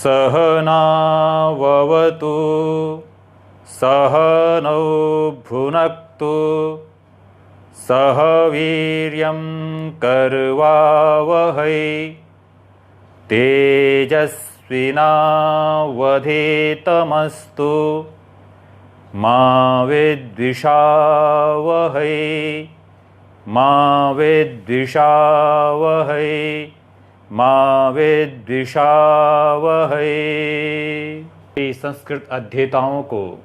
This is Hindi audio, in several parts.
सहनाववतु सहनौ भुनक्तु सह वीर्यं करवावहै तेजस्विनावधीतमस्तु मा विद्विषावहै मा विद्विषावहै मा विद्विषावहै। संस्कृत अध्येताओं को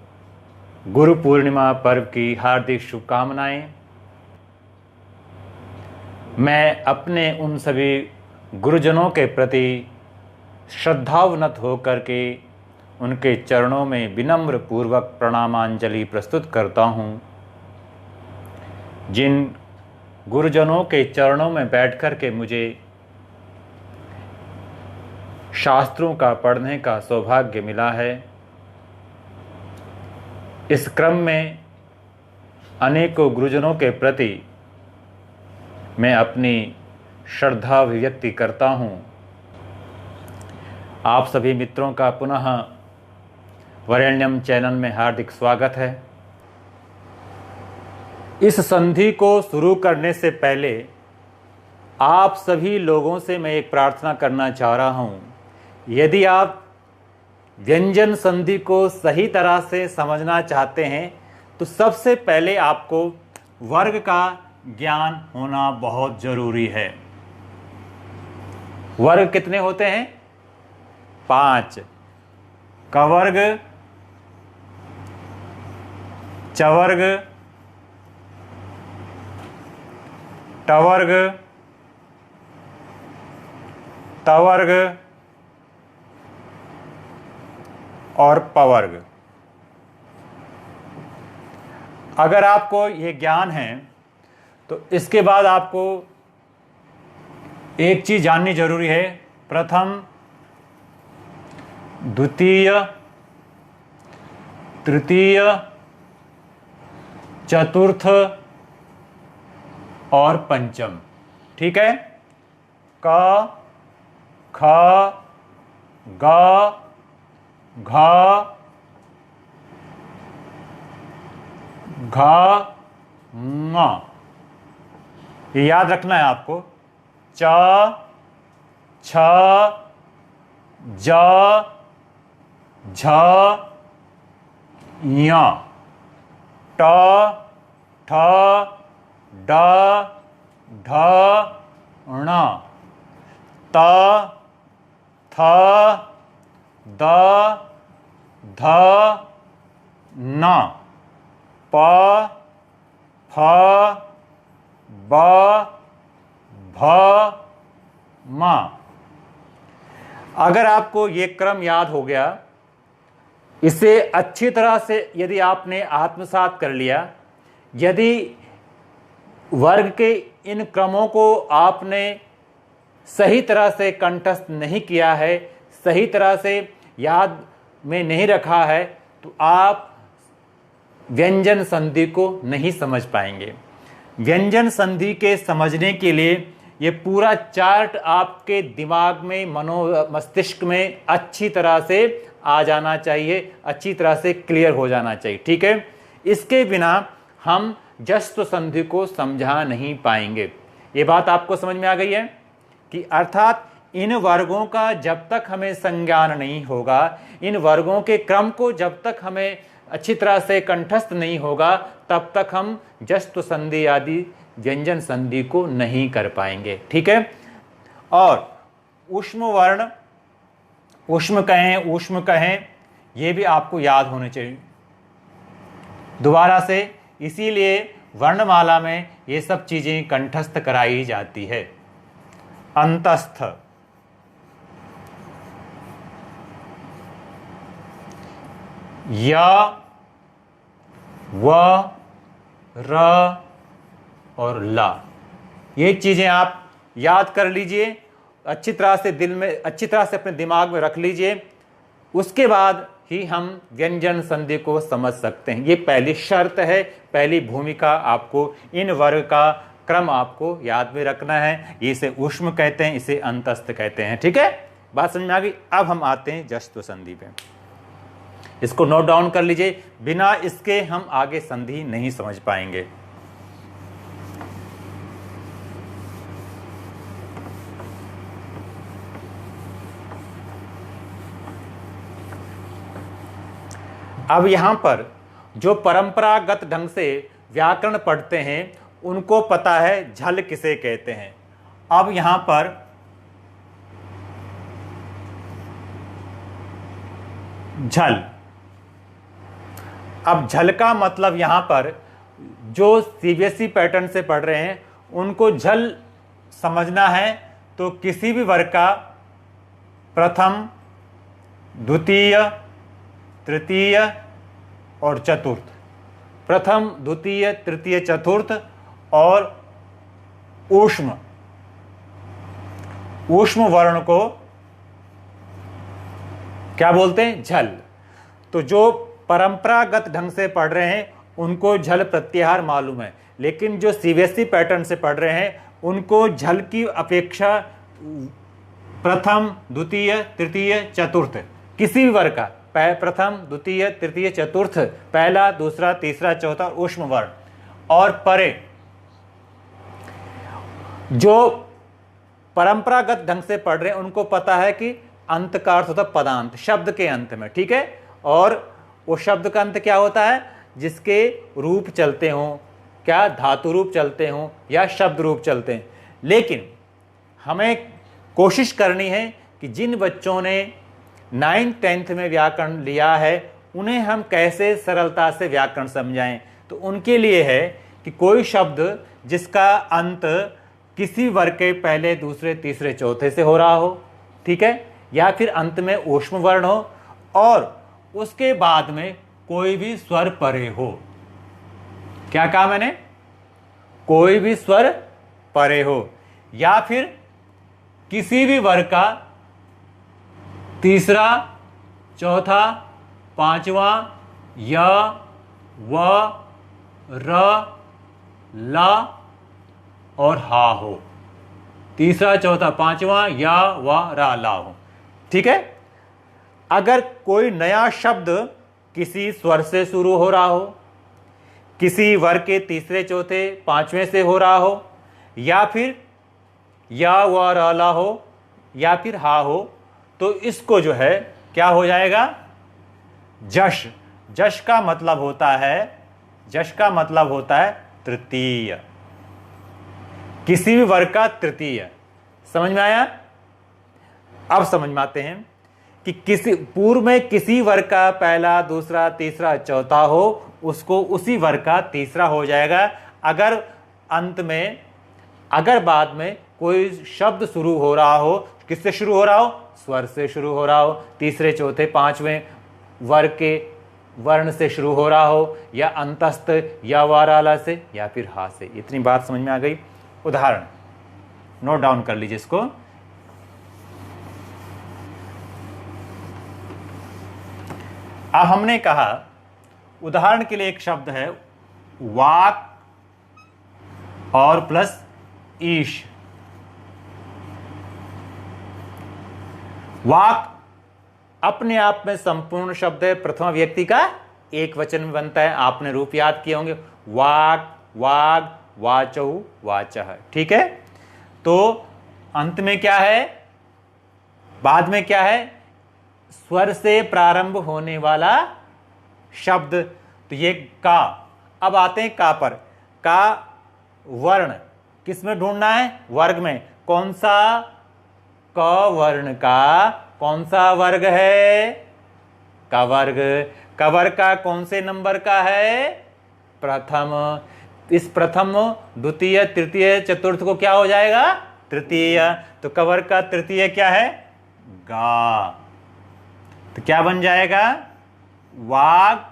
गुरु पूर्णिमा पर्व की हार्दिक शुभकामनाएं। मैं अपने उन सभी गुरुजनों के प्रति श्रद्धावनत होकर के उनके चरणों में विनम्र पूर्वक प्रणामांजलि प्रस्तुत करता हूँ। जिन गुरुजनों के चरणों में बैठकर के मुझे शास्त्रों का पढ़ने का सौभाग्य मिला है, इस क्रम में अनेकों गुरुजनों के प्रति मैं अपनी श्रद्धा अभिव्यक्ति करता हूँ। आप सभी मित्रों का पुनः वरेण्यम चैनल में हार्दिक स्वागत है। इस संधि को शुरू करने से पहले आप सभी लोगों से मैं एक प्रार्थना करना चाह रहा हूँ। यदि आप व्यंजन संधि को सही तरह से समझना चाहते हैं तो सबसे पहले आपको वर्ग का ज्ञान होना बहुत जरूरी है। वर्ग कितने होते हैं? 5। कवर्ग, चवर्ग, टवर्ग, तवर्ग और पवर्ग। अगर आपको ये ज्ञान है तो इसके बाद आपको एक चीज जाननी जरूरी है। प्रथम, द्वितीय, तृतीय, चतुर्थ और पंचम। ठीक है? क, ख, ग, घ, घ, ङ। ये याद रखना है आपको। च, छ, ज, झ, ञ, ट, ठ, ड, ढ, ण, त, थ, द, ध, न, प, फ, ब, भ, म। अगर आपको ये क्रम याद हो गया, इसे अच्छी तरह से यदि आपने आत्मसात कर लिया, यदि वर्ग के इन क्रमों को आपने सही तरह से कंठस्थ नहीं किया है, सही तरह से याद में नहीं रखा है, तो आप व्यंजन संधि को नहीं समझ पाएंगे। व्यंजन संधि के समझने के लिए ये पूरा चार्ट आपके दिमाग में, मस्तिष्क में अच्छी तरह से आ जाना चाहिए, अच्छी तरह से क्लियर हो जाना चाहिए। ठीक है? इसके बिना हम जस्त्व संधि को समझा नहीं पाएंगे। ये बात आपको समझ में आ गई है कि अर्थात इन वर्गों का जब तक हमें संज्ञान नहीं होगा, इन वर्गों के क्रम को जब तक हमें अच्छी तरह से कंठस्थ नहीं होगा, तब तक हम जस्त्व संधि आदि व्यंजन संधि को नहीं कर पाएंगे। ठीक है? और ऊष्म वर्ण, ऊष्म कहें, ये भी आपको याद होने चाहिए दोबारा से। इसीलिए वर्णमाला में ये सब चीजें कंठस्थ कराई जाती है। अंतस्थ, य, व, र और ला। ये चीजें आप याद कर लीजिए, अच्छी तरह से दिल में, अच्छी तरह से अपने दिमाग में रख लीजिए। उसके बाद ही हम व्यंजन संधि को समझ सकते हैं। ये पहली शर्त है, पहली भूमिका। आपको इन वर्ग का क्रम आपको याद में रखना है। इसे ऊष्म कहते हैं, इसे अंतस्थ कहते हैं। ठीक है? बात समझ में आ गई। अब हम आते हैं जश्त्व संधि पे, इसको नोट डाउन कर लीजिए, बिना इसके हम आगे संधि नहीं समझ पाएंगे। अब यहां पर जो परंपरागत ढंग से व्याकरण पढ़ते हैं उनको पता है झल किसे कहते हैं। अब यहां पर झल, अब झल का मतलब यहां पर जो सीबीएसई पैटर्न से पढ़ रहे हैं उनको झल समझना है तो किसी भी वर्ग का प्रथम, द्वितीय, तृतीय और चतुर्थ, प्रथम, द्वितीय, तृतीय, चतुर्थ और ऊष्म वर्ण को क्या बोलते हैं? झल। तो जो परंपरागत ढंग से पढ़ रहे हैं उनको झल प्रत्याहार मालूम है, लेकिन जो सीबीएसई पैटर्न से पढ़ रहे हैं उनको झल की अपेक्षा प्रथम, द्वितीय, तृतीय, चतुर्थ किसी भी वर्ग का प्रथम, द्वितीय, तृतीय, चतुर्थ, पहला, दूसरा, तीसरा, चौथा ऊष्म वर्ण और परे, जो परंपरागत ढंग से पढ़ रहे हैं उनको पता है कि अंत का अर्थ होता है पदांत, शब्द के अंत में, ठीक है। और वो शब्द का अंत क्या होता है? जिसके रूप चलते हों, क्या धातु रूप चलते हों या शब्द रूप चलते हैं। लेकिन हमें कोशिश करनी है कि जिन बच्चों ने 9th 10th में व्याकरण लिया है उन्हें हम कैसे सरलता से व्याकरण समझाएं। तो उनके लिए है कि कोई शब्द जिसका अंत किसी वर्ग के पहले, दूसरे, तीसरे, चौथे से हो रहा हो, ठीक है, या फिर अंत में ऊष्म वर्ण हो और उसके बाद में कोई भी स्वर परे हो। क्या कहा मैंने? कोई भी स्वर परे हो, या फिर किसी भी वर्ग का तीसरा, चौथा, पांचवा य, व, र, ला और हा हो। तीसरा, चौथा, पांचवा या, व, रा, ला हो, ठीक है। अगर कोई नया शब्द किसी स्वर से शुरू हो रहा हो, किसी वर्ग के तीसरे, चौथे, पांचवें से हो रहा हो, या फिर या, व, रा, ला हो, या फिर हा हो, तो इसको जो है क्या हो जाएगा? जश। जश का मतलब होता है तृतीय, किसी भी वर्ग का तृतीय। समझ में आया? अब समझ में आते हैं कि किसी पूर्व में किसी वर्ग का पहला, दूसरा, तीसरा, चौथा हो उसको उसी वर्ग का तीसरा हो जाएगा। अगर अंत में, अगर बाद में कोई शब्द शुरू हो रहा हो, किससे शुरू हो रहा हो? स्वर से शुरू हो रहा हो, तीसरे, चौथे, पांचवें वर्ग के वर्ण से शुरू हो रहा हो, या अंतस्थ या वाराला से या फिर हा से। इतनी बात समझ में आ गई। उदाहरण नोट डाउन कर लीजिए इसको। अब हमने कहा उदाहरण के लिए एक शब्द है वाक और प्लस ईश। वाक अपने आप में संपूर्ण शब्द है, प्रथम व्यक्ति का एक वचन में बनता है। आपने रूप याद किए होंगे, वाक, वाग, वाचौ, वाचः, ठीक है। तो अंत में क्या है? बाद में क्या है? स्वर से प्रारंभ होने वाला शब्द, तो ये का। अब आते हैं का पर। का वर्ण किस में ढूंढना है? वर्ग में। कौन सा? क वर्ण का कौन सा वर्ग है? का वर्ग। का वर्ग का कौन से नंबर का है? प्रथम। इस प्रथम, द्वितीय, तृतीय, चतुर्थ को क्या हो जाएगा? तृतीय। तो का वर्ग का तृतीय क्या है? गा। तो क्या बन जाएगा? वाग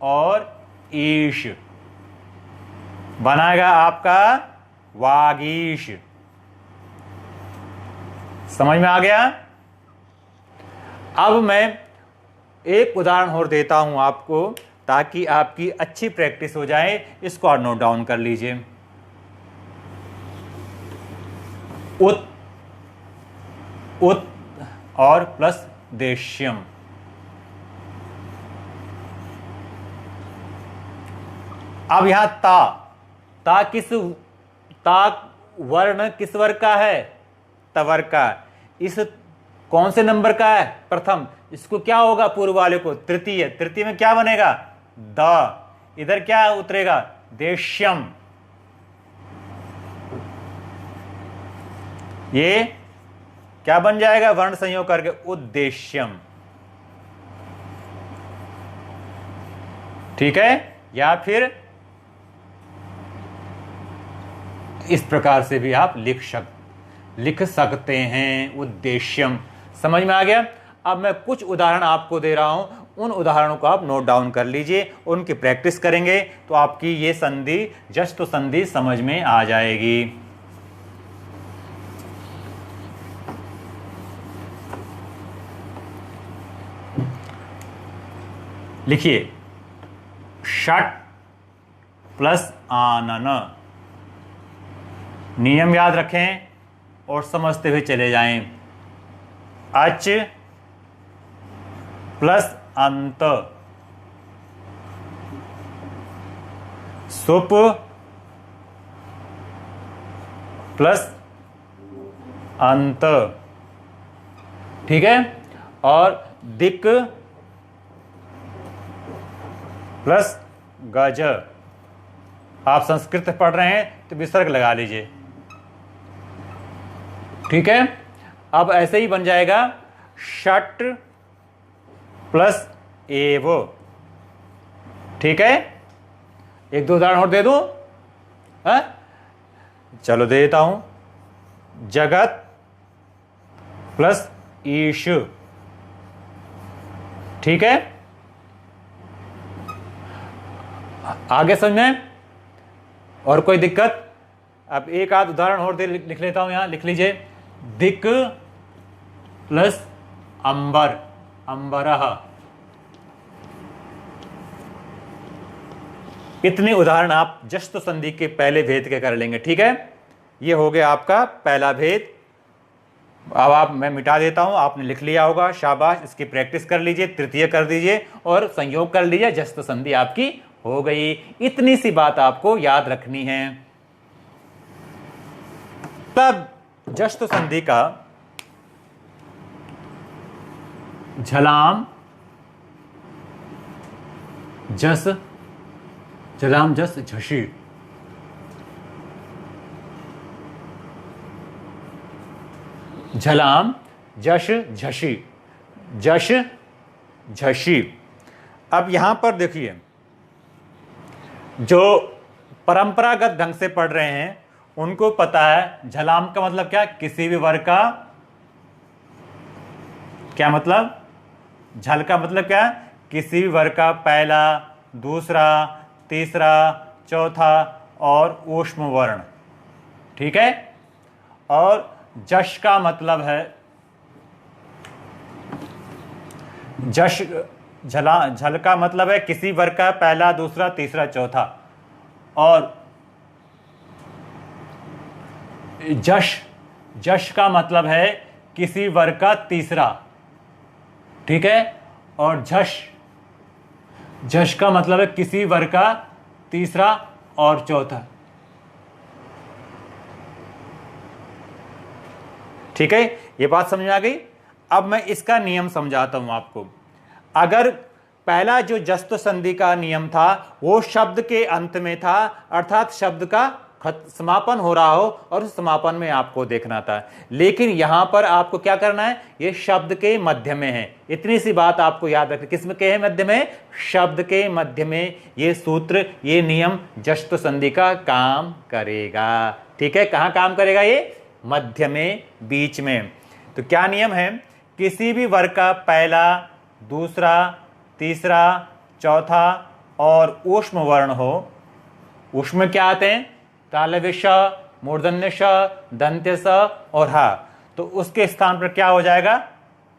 और ईश बनाएगा आपका वागीश। समझ में आ गया? अब मैं एक उदाहरण और देता हूं आपको ताकि आपकी अच्छी प्रैक्टिस हो जाए। इसको और नोट डाउन कर लीजिए। उत, उत, और प्लस देश्यम। अब यहां ता वर्ण किस वर्ग का है? तवर्ग का। इस कौन से नंबर का है? प्रथम। इसको क्या होगा पूर्व वाले को? तृतीय। तृतीय में क्या बनेगा? द। इधर क्या उतरेगा? देश्यम। ये क्या बन जाएगा वर्ण संयोग करके? उद्देश्यम। ठीक है। या फिर इस प्रकार से भी आप लिख सकते हैं, उद्देश्यम। समझ में आ गया? अब मैं कुछ उदाहरण आपको दे रहा हूं, उन उदाहरणों को आप नोट डाउन कर लीजिए, उनकी प्रैक्टिस करेंगे तो आपकी ये संधि जस्ट संधि समझ में आ जाएगी। लिखिए, षट प्लस आनन। नियम याद रखें और समझते हुए चले जाएं। अच प्लस अंत, सुप प्लस अंत। ठीक है। और दिक प्लस गज। आप संस्कृत पढ़ रहे हैं तो विसर्ग लगा लीजिए। ठीक है। अब ऐसे ही बन जाएगा षट प्लस एव। ठीक है। एक दो उदाहरण और दे दूं? चलो दे देता हूं। जगत प्लस ईश। ठीक है। आगे समझ में? और कोई दिक्कत? अब एक आध उदाहरण और दे लिख लेता हूं, यहां लिख लीजिए। दिक प्लस अंबर, अंबरह। इतने उदाहरण आप जस्त संधि के पहले भेद के कर लेंगे। ठीक है। ये हो गया आपका पहला भेद। अब मैं मिटा देता हूं, आपने लिख लिया होगा, शाबाश। इसकी प्रैक्टिस कर लीजिए, तृतीय कर दीजिए और संयोग कर लीजिए, जस्त संधि आपकी हो गई। इतनी सी बात आपको याद रखनी है। तब जस्त संधि का झलाम जस, झलाम जस झसी। झलाम जश झसी, जश झसी। अब यहां पर देखिए, जो परंपरागत ढंग से पढ़ रहे हैं उनको पता है झलाम का मतलब क्या? किसी भी वर्ग का। क्या मतलब? झल का मतलब क्या? किसी भी वर्ग का पहला, दूसरा, तीसरा, चौथा और ऊष्म वर्ण। ठीक है। और जश का मतलब है, जश झल का मतलब है किसी वर्ग का पहला, दूसरा, तीसरा, चौथा। और जश का मतलब है किसी वर्ग का तीसरा। ठीक है। और झश का मतलब है किसी वर्ग का तीसरा और चौथा। ठीक है। ये बात समझ में आ गई? अब मैं इसका नियम समझाता हूं आपको। अगर पहला जो जस्त संधि का नियम था वो शब्द के अंत में था, अर्थात शब्द का समापन हो रहा हो और उस समापन में आपको देखना था, लेकिन यहां पर आपको क्या करना है? ये शब्द के मध्य में है। इतनी सी बात आपको याद रखनी। किसमें के है? मध्य में। शब्द के मध्य में ये सूत्र, ये नियम जस्त संधि का काम करेगा। ठीक है। कहां काम करेगा? ये मध्य में, बीच में। तो क्या नियम है? किसी भी वर्ग का पहला, दूसरा, तीसरा, चौथा और ऊष्म वर्ण हो। ऊष्म में क्या आते हैं? तालव्य श, मूर्धन्य श, दंत्य स और हा। तो उसके स्थान पर क्या हो जाएगा?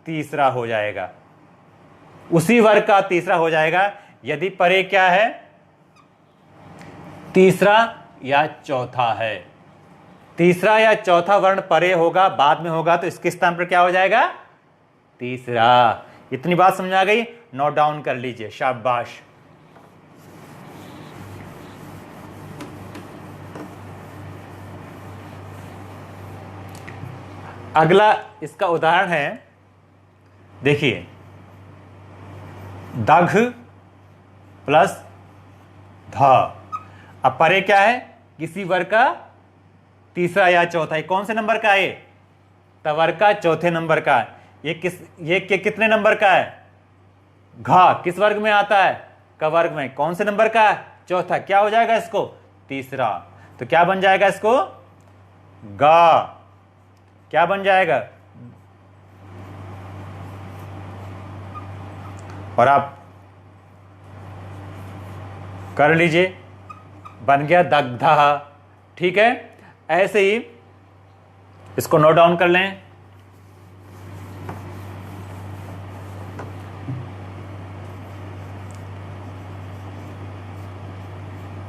तीसरा हो जाएगा। उसी वर्ग का तीसरा हो जाएगा। यदि परे क्या है? तीसरा या चौथा है। तीसरा या चौथा वर्ण परे होगा, बाद में होगा, तो इसके स्थान पर क्या हो जाएगा? तीसरा। इतनी बात समझ आ गई, नोट डाउन कर लीजिए, शाबाश। अगला इसका उदाहरण है, देखिए, दघ प्लस ध। अब परे क्या है, किसी वर्ग का तीसरा या चौथा। कौन से नंबर का है? तवर्ग का चौथे नंबर का है। ये कितने नंबर का है? घा किस वर्ग में आता है? क वर्ग में। कौन से नंबर का है? चौथा। क्या हो जाएगा इसको? तीसरा। तो क्या बन जाएगा इसको? गा। क्या बन जाएगा? और आप कर लीजिए, बन गया दग्धा। ठीक है, ऐसे ही इसको नोट डाउन कर लें।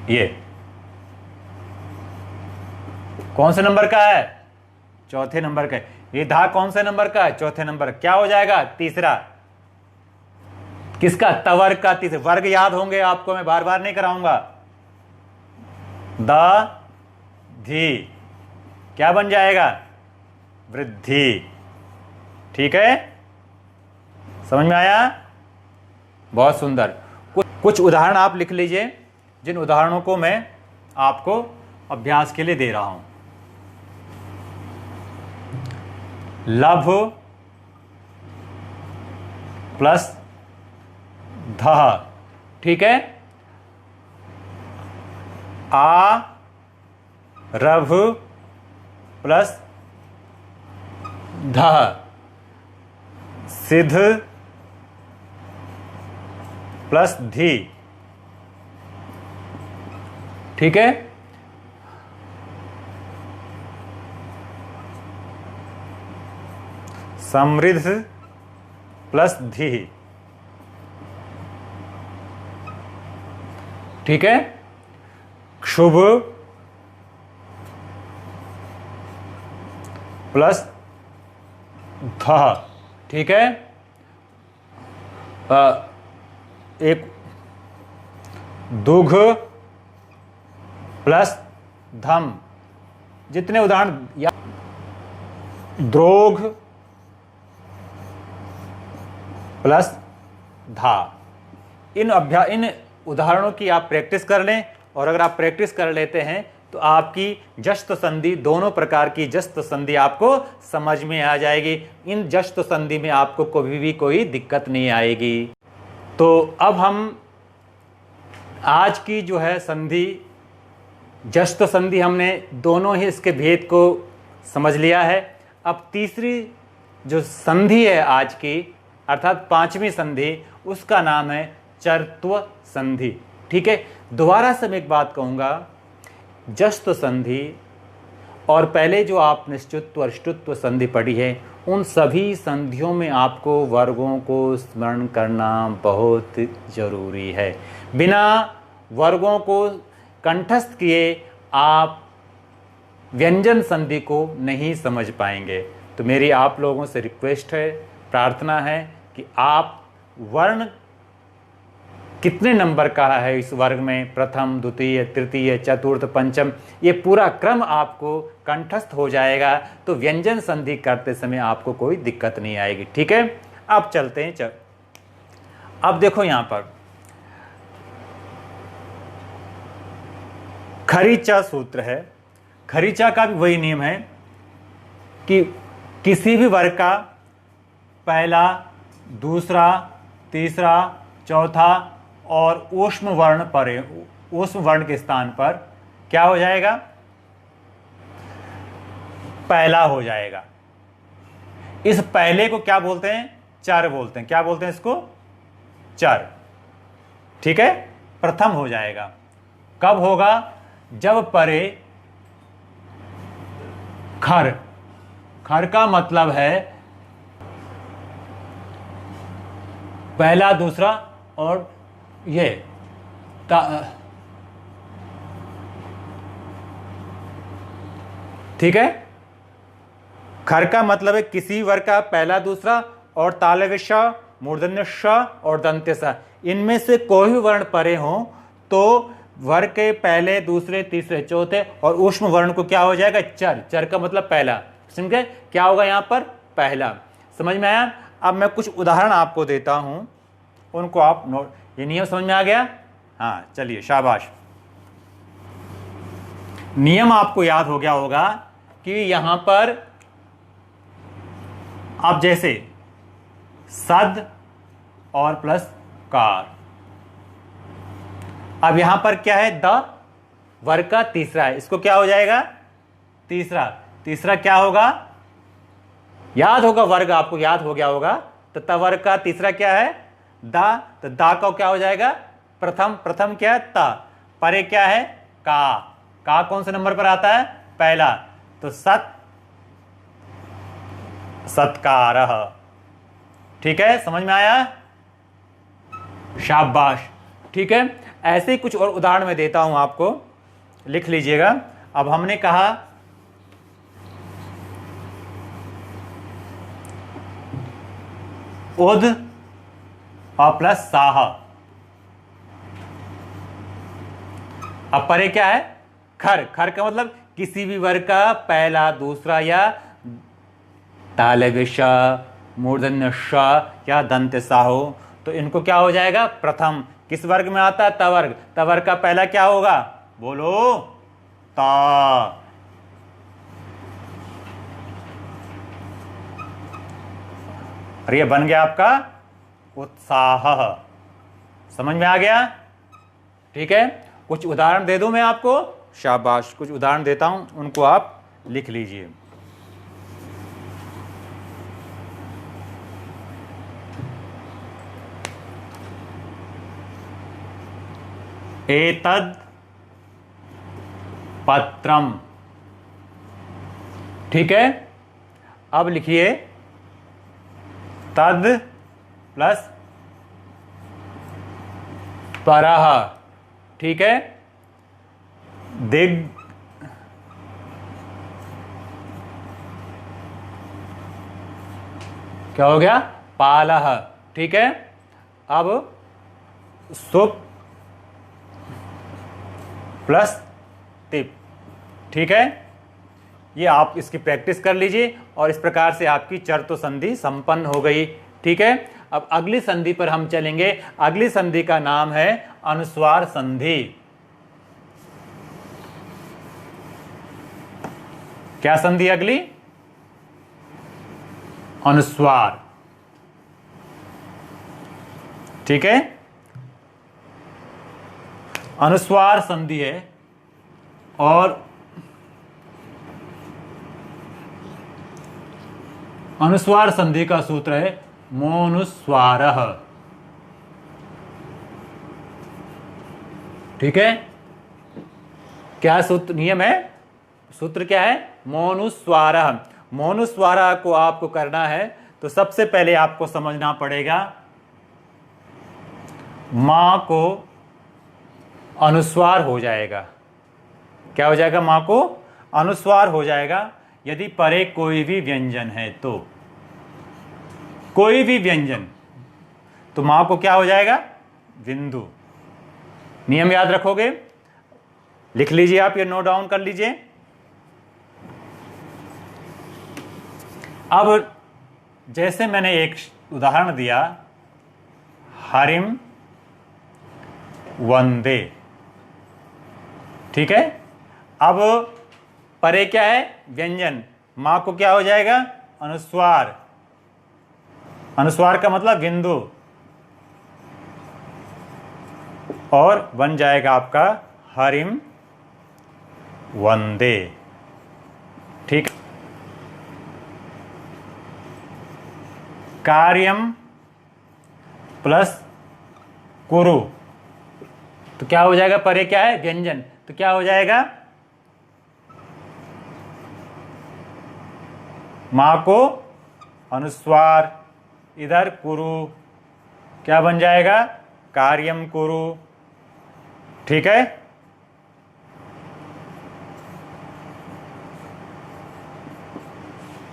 ये कौन से नंबर का है? चौथे नंबर का है। ये धा कौन से नंबर का है? चौथे नंबर। क्या हो जाएगा? तीसरा। किसका? तवर्ग का तीसरा। वर्ग याद होंगे आपको, मैं बार बार नहीं कराऊंगा। द धी। क्या बन जाएगा? वृद्धि। ठीक है, समझ में आया? बहुत सुंदर। कुछ उदाहरण आप लिख लीजिए, जिन उदाहरणों को मैं आपको अभ्यास के लिए दे रहा हूं। लभ प्लस ध। ठीक है, आ रभ प्लस ध। सिद्ध प्लस धी। ठीक है, समृद्ध प्लस धी। ठीक है, शुभ प्लस ध। ठीक है, एक दुघ प्लस धम। जितने उदाहरण या द्रोघ प्लस धा। इन उदाहरणों की आप प्रैक्टिस कर लें, और अगर आप प्रैक्टिस कर लेते हैं तो आपकी जश्त संधि, दोनों प्रकार की जश्त संधि आपको समझ में आ जाएगी। इन जश्त संधि में आपको कभी भी कोई दिक्कत नहीं आएगी। तो अब हम आज की जो है संधि, जश्त संधि, हमने दोनों ही इसके भेद को समझ लिया है। अब तीसरी जो संधि है आज की, अर्थात पांचवी संधि, उसका नाम है चरत्व संधि। ठीक है, दोबारा से मैं एक बात कहूँगा, जश्त संधि और पहले जो आप निश्चित्व और अष्टुत्व संधि पढ़ी है, उन सभी संधियों में आपको वर्गों को स्मरण करना बहुत जरूरी है। बिना वर्गों को कंठस्थ किए आप व्यंजन संधि को नहीं समझ पाएंगे। तो मेरी आप लोगों से रिक्वेस्ट है, प्रार्थना है कि आप वर्ण कितने नंबर का है इस वर्ग में, प्रथम, द्वितीय, तृतीय, चतुर्थ, पंचम, ये पूरा क्रम आपको कंठस्थ हो जाएगा, तो व्यंजन संधि करते समय आपको कोई दिक्कत नहीं आएगी। ठीक है, अब चलते हैं। अब देखो यहां पर खरीचा सूत्र है। खरीचा का भी वही नियम है कि किसी भी वर्ग का पहला, दूसरा, तीसरा, चौथा और ऊष्म वर्ण पर, ऊष्म वर्ण के स्थान पर क्या हो जाएगा? पहला हो जाएगा। इस पहले को क्या बोलते हैं? चर बोलते हैं। क्या बोलते हैं इसको? चर। ठीक है, प्रथम हो जाएगा। कब होगा? जब परे खर। खर का मतलब है पहला, दूसरा और ये ठीक है, खर का मतलब है किसी वर्ग का पहला, दूसरा और तालव्य श, मूर्धन्य श और दंत्य स, इनमें से कोई भी वर्ण परे हो तो वर्ग के पहले, दूसरे, तीसरे, चौथे और ऊष्म वर्ण को क्या हो जाएगा? चर। चर का मतलब पहला। समझे? क्या होगा यहाँ पर? पहला। समझ में आया? अब मैं कुछ उदाहरण आपको देता हूं, उनको आप नोट। ये नियम समझ में आ गया? हाँ, चलिए, शाबाश। नियम आपको याद हो गया होगा कि यहां पर आप जैसे सद और प्लस कार, अब यहां पर क्या है? द वर्ग का तीसरा है, इसको क्या हो जाएगा? तीसरा। तीसरा क्या होगा? याद होगा, वर्ग आपको याद हो गया होगा। तो त वर्ग का तीसरा क्या है? दा। तो दा का क्या हो जाएगा? प्रथम। प्रथम क्या है? ता। परे क्या है? का। का कौन से नंबर पर आता है? पहला। तो सत, सत्कारः। ठीक है, समझ में आया? शाबाश। ठीक है, ऐसे ही कुछ और उदाहरण मैं देता हूं आपको, लिख लीजिएगा। अब हमने कहा उद और प्लस साह। अब परे क्या है? खर। खर का मतलब किसी भी वर्ग का पहला, दूसरा या तालव्य श, मूर्धन्य श या दंत्य सा हो तो इनको क्या हो जाएगा? प्रथम। किस वर्ग में आता है? तवर्ग। तवर्ग का पहला क्या होगा? बोलो, ता। और ये बन गया आपका उत्साह। समझ में आ गया? ठीक है, कुछ उदाहरण दे दूं मैं आपको? शाबाश, कुछ उदाहरण देता हूं, उनको आप लिख लीजिए। एतद पत्रम। ठीक है, अब लिखिए तद प्लस परः। ठीक है, दिग क्या हो गया? पालः। ठीक है, अब सुप प्लस टिप। ठीक है, ये आप इसकी प्रैक्टिस कर लीजिए और इस प्रकार से आपकी चर तो संधि संपन्न हो गई। ठीक है, अब अगली संधि पर हम चलेंगे। अगली संधि का नाम है अनुस्वार संधि। क्या संधि अगली? अनुस्वार। ठीक है, अनुस्वार संधि है और अनुस्वार संधि का सूत्र है मोनुस्वारः। ठीक है, क्या सूत्र नियम है? सूत्र क्या है? मोनुस्वारः। मोनुस्वारः को आपको करना है तो सबसे पहले आपको समझना पड़ेगा मां को अनुस्वार हो जाएगा। क्या हो जाएगा? मां को अनुस्वार हो जाएगा यदि परे कोई भी व्यंजन है तो। कोई भी व्यंजन तो मां को क्या हो जाएगा? बिंदु। नियम याद रखोगे? लिख लीजिए, आप ये नोट डाउन कर लीजिए। अब जैसे मैंने एक उदाहरण दिया, हरिम वंदे। ठीक है, अब परे क्या है? व्यंजन। मां को क्या हो जाएगा? अनुस्वार। अनुस्वार का मतलब बिंदु, और बन जाएगा आपका हरिम वंदे। ठीक, कार्यम प्लस कुरु तो क्या हो जाएगा? परे क्या है? व्यंजन, तो क्या हो जाएगा? मां को अनुस्वार, इधर कुरु, क्या बन जाएगा? कार्यम कुरु। ठीक है,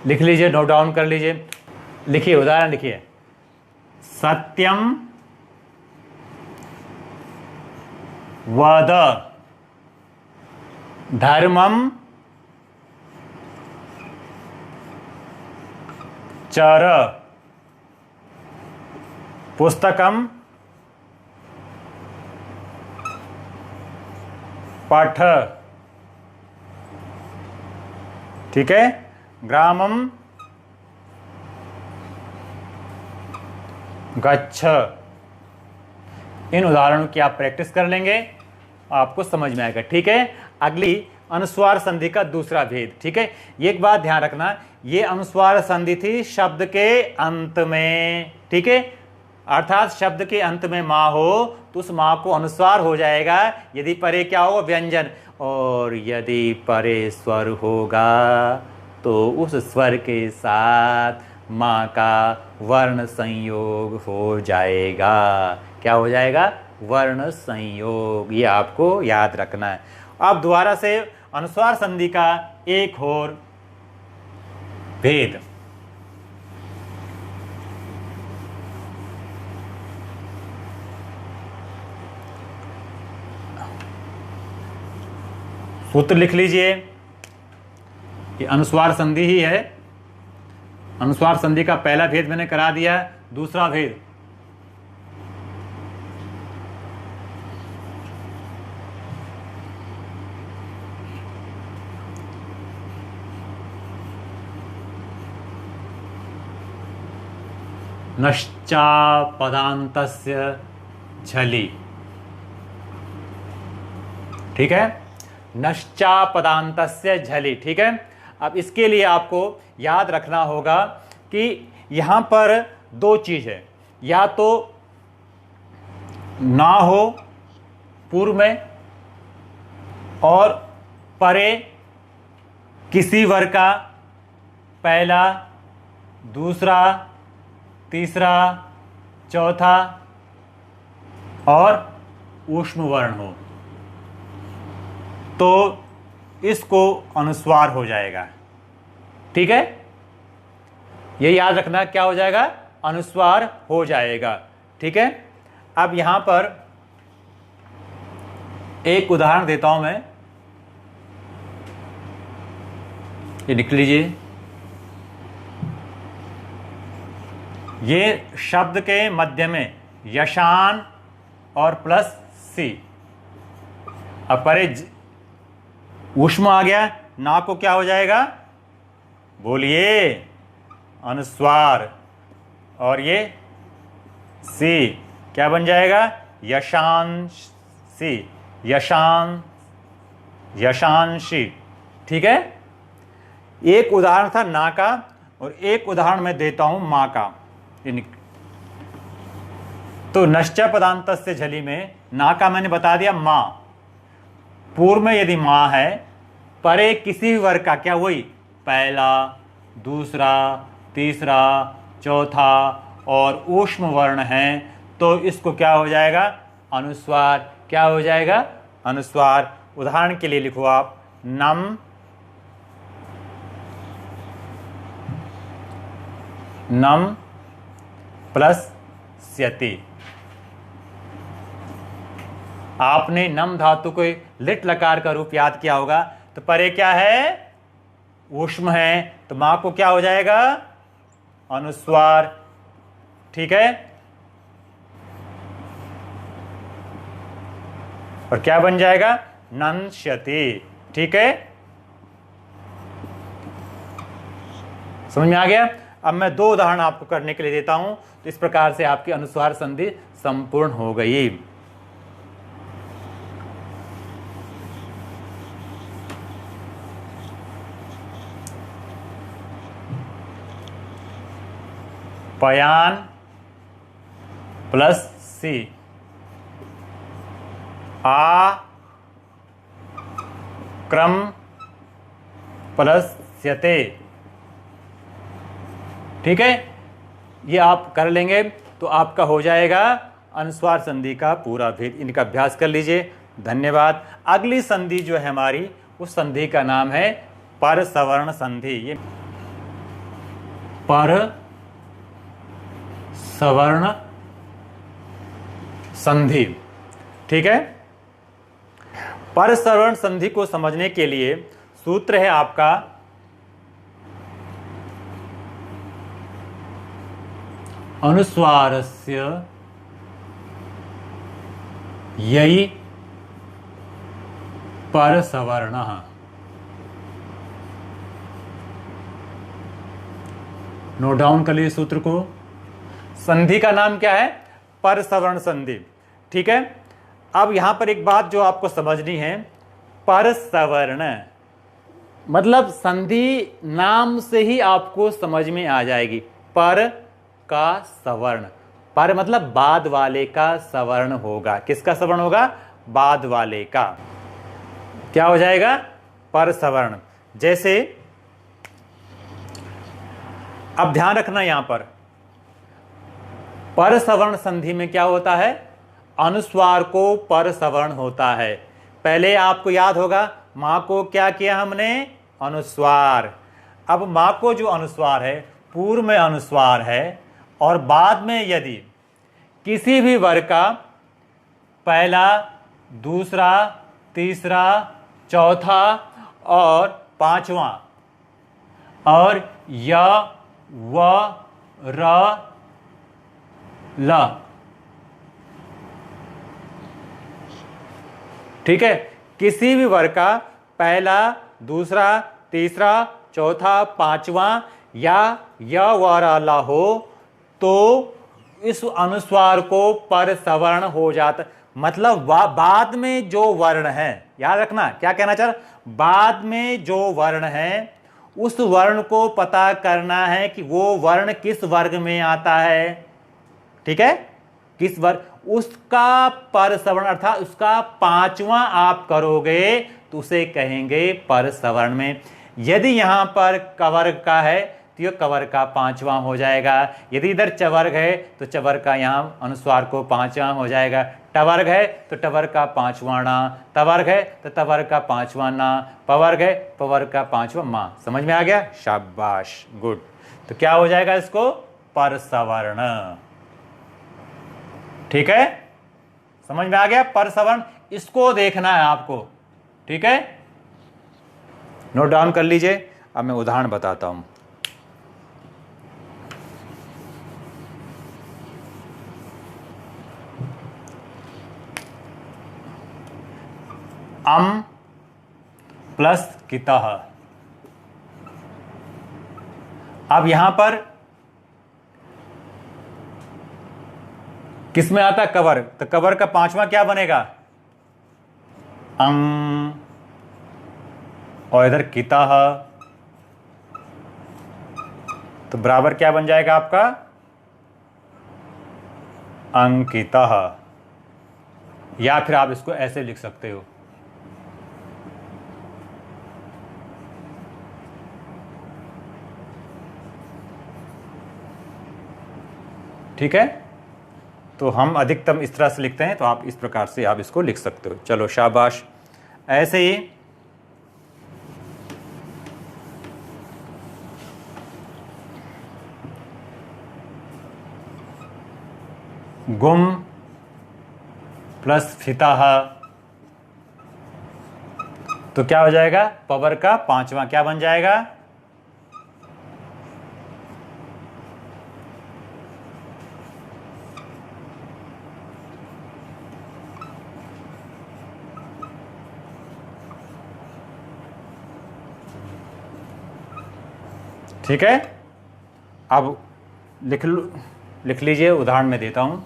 लिख लीजिए, नोट डाउन कर लीजिए। लिखिए, उदाहरण लिखिए। सत्यम वद धर्मम चर पुस्तकम पठ। ठीक है, ग्रामम गच्छ। इन उदाहरणों की आप प्रैक्टिस कर लेंगे, आपको समझ में आएगा। ठीक है, अगली अनुस्वार संधि का दूसरा भेद। ठीक है, ये एक बात ध्यान रखना, ये अनुस्वार संधि थी शब्द के अंत में। ठीक है, अर्थात शब्द के अंत में मां हो तो उस मां को अनुस्वार हो जाएगा यदि परे क्या हो, व्यंजन, और यदि परे स्वर होगा तो उस स्वर के साथ मां का वर्ण संयोग हो जाएगा। क्या हो जाएगा? वर्ण संयोग। ये आपको याद रखना है। अब दोबारा से अनुस्वार संधि का एक और भेद। सूत्र लिख लीजिए, ये अनुस्वार संधि ही है। अनुस्वार संधि का पहला भेद मैंने करा दिया। दूसरा भेद, नश्चा पदान्तस्य झलि। ठीक है, नश्चा पदान्तस्य झलि। ठीक है, अब इसके लिए आपको याद रखना होगा कि यहां पर दो चीज है, या तो ना हो पूर्व में और परे किसी वर्ग का पहला, दूसरा, तीसरा, चौथा और ऊष्म वर्ण हो तो इसको अनुस्वार हो जाएगा। ठीक है, ये याद रखना, क्या हो जाएगा? अनुस्वार हो जाएगा। ठीक है, अब यहां पर एक उदाहरण देता हूं मैं, ये लिख लीजिए। ये शब्द के मध्य में यशान और प्लस सी। अब परे ऊष्म आ गया, ना को क्या हो जाएगा? बोलिए, अनुस्वार। और ये सी क्या बन जाएगा? यशांसी, यशांशी। ठीक है, एक उदाहरण था ना का और एक उदाहरण मैं देता हूं मां का। तो नश्चा पदान्तस्य झलि में ना का मैंने बता दिया मां। पूर्व में यदि मां है, परे किसी भी वर्ग का, क्या वही पहला, दूसरा, तीसरा, चौथा और ऊष्म वर्ण है तो इसको क्या हो जाएगा? अनुस्वार। क्या हो जाएगा? अनुस्वार। उदाहरण के लिए लिखो आप, नम, नम प्लस स्यति। आपने नम धातु को लिट लकार का रूप याद किया होगा, तो परे क्या है? ऊष्म है, तो मां को क्या हो जाएगा? अनुस्वार। ठीक है, और क्या बन जाएगा? नंश्यति। ठीक है, समझ में आ गया? अब मैं दो उदाहरण आपको करने के लिए देता हूं, तो इस प्रकार से आपकी अनुस्वार संधि संपूर्ण हो गई। पयान प्लस सी, आ क्रम प्लस स्यते। ठीक है, ये आप कर लेंगे तो आपका हो जाएगा अनुस्वार संधि का पूरा भेद। इनका अभ्यास कर लीजिए। धन्यवाद। अगली संधि जो है हमारी, उस संधि का नाम है पर सवर्ण संधि। ये पर सवर्ण संधि। ठीक है, पर सवर्ण संधि को समझने के लिए सूत्र है आपका अनुस्वारस्य ययि पर सवर्णः। नोट डाउन कर लीजिए सूत्र को। संधि का नाम क्या है? पर सवर्ण संधि। ठीक है, अब यहां पर एक बात जो आपको समझनी है, पर सवर्ण मतलब संधि नाम से ही आपको समझ में आ जाएगी। पर का सवर्ण, पर मतलब बाद वाले का सवर्ण होगा। किसका सवर्ण होगा? बाद वाले का। क्या हो जाएगा? पर सवर्ण। जैसे अब ध्यान रखना, यहां पर सवर्ण संधि में क्या होता है? अनुस्वार को पर सवर्ण होता है। पहले आपको याद होगा मां को क्या किया हमने? अनुस्वार। अब मां को जो अनुस्वार है पूर्व में अनुस्वार है, और बाद में यदि किसी भी वर्ग का पहला, दूसरा, तीसरा, चौथा और पांचवा और य, व, र, ल, ठीक है, किसी भी वर्ग का पहला, दूसरा, तीसरा, चौथा, पांचवा या य, व, र, ल हो तो इस अनुस्वार को पर सवर्ण हो जाता। मतलब बाद में जो वर्ण है, याद रखना क्या कहना चाह रहा, बाद में जो वर्ण है उस वर्ण को पता करना है कि वो वर्ण किस वर्ग में आता है। ठीक है, किस वर्ग, उसका पर सवर्ण अर्थात उसका पांचवा आप करोगे तो उसे कहेंगे पर सवर्ण में। यदि यहां पर कवर्ग का है तो यह कवर्ग का पांचवा हो जाएगा। यदि इधर चवर्ग है तो चवर्ग का यहां अनुस्वार को पांचवा हो जाएगा। टवर्ग है तो टवर्ग का पांचवा ना, तवर्ग है तो तवर्ग का पांचवा ना, पवर्ग है पवर्ग का पांचवा मां। समझ में आ गया? शाबाश, गुड। तो क्या हो जाएगा इसको? पर सवर्ण। ठीक है, समझ में आ गया? पर सवर्ण, इसको देखना है आपको। ठीक है, नोट डाउन कर लीजिए। अब मैं उदाहरण बताता हूं। अम प्लस कितः। अब यहां पर किस में आता है? कवर्ग। तो कवर्ग का पांचवा क्या बनेगा? अं, और इधर कितः तो बराबर क्या बन जाएगा आपका? अंकितः। या फिर आप इसको ऐसे लिख सकते हो, ठीक है। तो हम अधिकतम इस तरह से लिखते हैं, तो आप इस प्रकार से आप इसको लिख सकते हो। चलो शाबाश। ऐसे ही गुम प्लस फितः तो क्या हो जाएगा? पवर का पांचवा क्या बन जाएगा? ठीक है, अब लिख लीजिए। उदाहरण में देता हूं।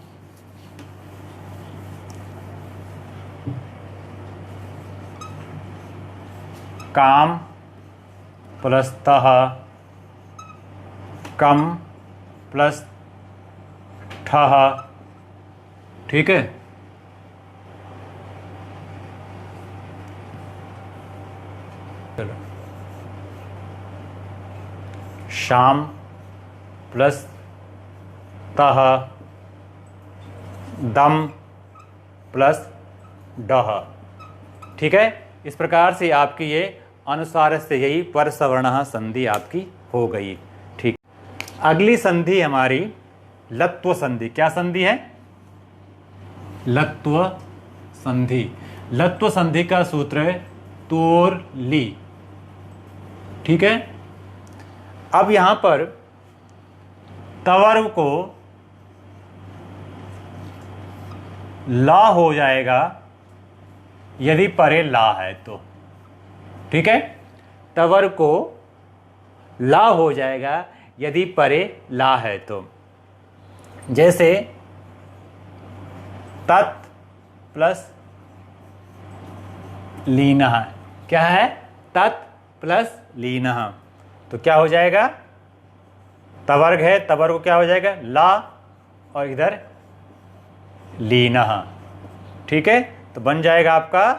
काम प्लस तः, कम प्लस ठः। ठीक है, चलो। शाम प्लस तः, दम प्लस डः। ठीक है, इस प्रकार से आपकी ये अनुस्वार से यही पर सवर्णः संधि आपकी हो गई। ठीक, अगली संधि हमारी लत्व संधि। क्या संधि है? लत्व संधि। लत्व संधि का सूत्र है तोर ली। ठीक है। अब यहां पर तवर्ग को ला हो जाएगा यदि परे ला है तो। ठीक है। तवर्ग को ला हो जाएगा यदि परे ला है तो। जैसे तत् प्लस लीनः। क्या है? तत् प्लस लीनः। तो क्या हो जाएगा? तवर्ग है, तवर्ग को क्या हो जाएगा? ला और इधर लीनः। ठीक है। तो बन जाएगा आपका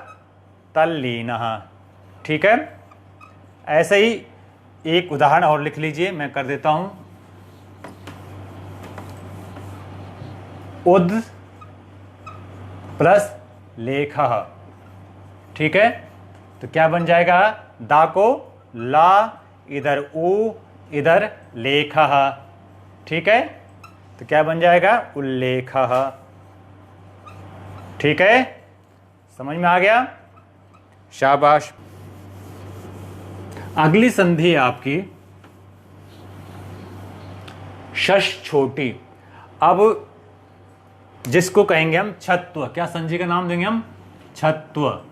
तल्लीनः। ठीक है। ऐसे ही एक उदाहरण और लिख लीजिए, मैं कर देता हूं। उद प्लस लेखः। ठीक है। तो क्या बन जाएगा? दा को ला, इधर उ, इधर लेखः। ठीक है। तो क्या बन जाएगा? उल्लेखः। ठीक है। समझ में आ गया? शाबाश। अगली संधि है आपकी शश छोटी। अब जिसको कहेंगे हम छत्व। क्या संधि का नाम देंगे हम? छत्व।